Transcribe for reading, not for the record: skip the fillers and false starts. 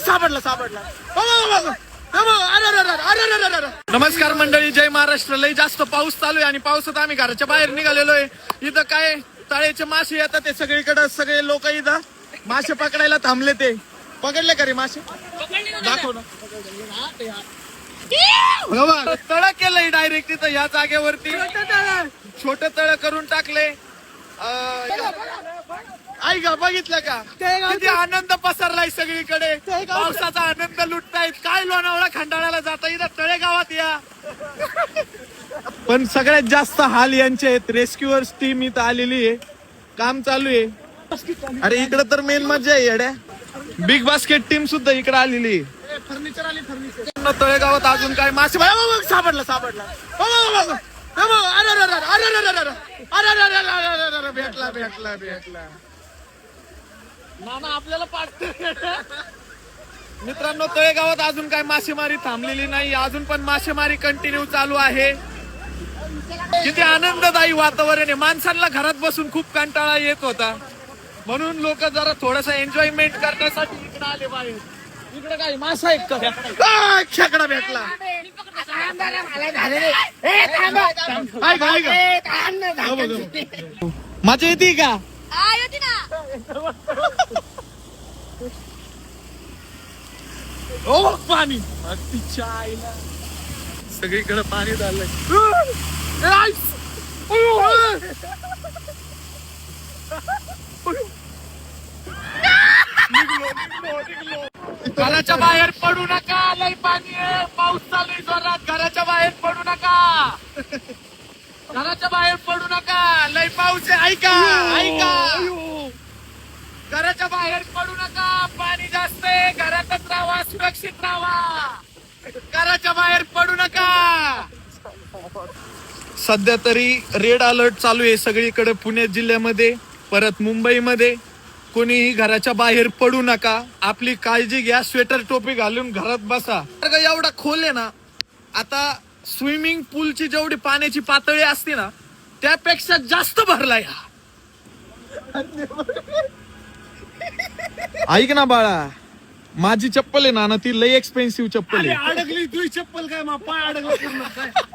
सापडला सापडला. नमस्कार मंडळी, जय महाराष्ट्र. लय जास्त पाऊस चालू आहे आणि पावसात आम्ही घराच्या बाहेर निघालेलो आहे. इथं काय तळ्याचे मासे येतात ते सगळीकडे, सगळे लोक इथं मासे पकडायला थांबले. ते पकडले का रे मासे? दाखव ना. तळ केलंय डायरेक्ट तिथं या जागेवरती. छोट तळ करून टाकले. आई का बघितलं का किती आनंद पसरलाय सगळीकडे. पावसाचा आनंद लुटतायत. काय लोणावळा खंडाळ्याला जाता इथं तळेगावात या. पण सगळ्यात जास्त हाल यांचे आहेत. रेस्क्युअर्स टीम इथं आलेली आहे, काम चालू आहे. अरे इकडे तर मेन मजा आहे येड्या. बिग बास्केट टीम सुद्धा इकडे आलेली आहे. फर्निचर आली फर्निचर. तळेगावात अजून काय मासे सापडला सापडला. भेटला भेटला भेटला. नाना आपल्याला पाठत. मित्रांनो, तळेगावात अजून काय मासेमारी थांबलेली नाही. अजून पण मासेमारी कंटिन्यू चालू आहे. किती आनंददायी वातावरण आहे. माणसांना घरात बसून खूप कंटाळा येत होता, म्हणून लोक जरा थोडासा एन्जॉयमेंट करण्यासाठी इकडे आले बाहेर. इकडे काय मासा एक खेकडा भेटला. मजा येते का? ओ पाणी सगळीकडे पाणी झालंय. घराच्या बाहेर पडू नका, लय पाणी आहे. पाऊस चालू आहे जोरात. घराच्या बाहेर पडू नका, घराच्या बाहेर पडू नका, लय पाऊस आहे. ऐका ऐका, घराच्या बाहेर पडू नका, पाणी जास्त आहे. घरातच राहा, सुरक्षित राहा, घराच्या बाहेर पडू नका. सध्या तरी रेड अलर्ट चालू आहे सगळीकडे. पुणे जिल्ह्यामध्ये, परत मुंबईमध्ये. कोणीही घराच्या बाहेर पडू नका. आपली काळजी घ्या. स्वेटर टोपी घालून घरात बसा. एवढा खोल आहे ना, आता स्विमिंग पूलची जेवढी पाण्याची पातळी असते ना, त्यापेक्षा जास्त भरलाय. ऐक ना बाळा, माझी चप्पल आहे ना ती लई एक्सपेन्सिव्ह चप्पल आहे. अडकली तुझी चप्पल काय पाय अडकला.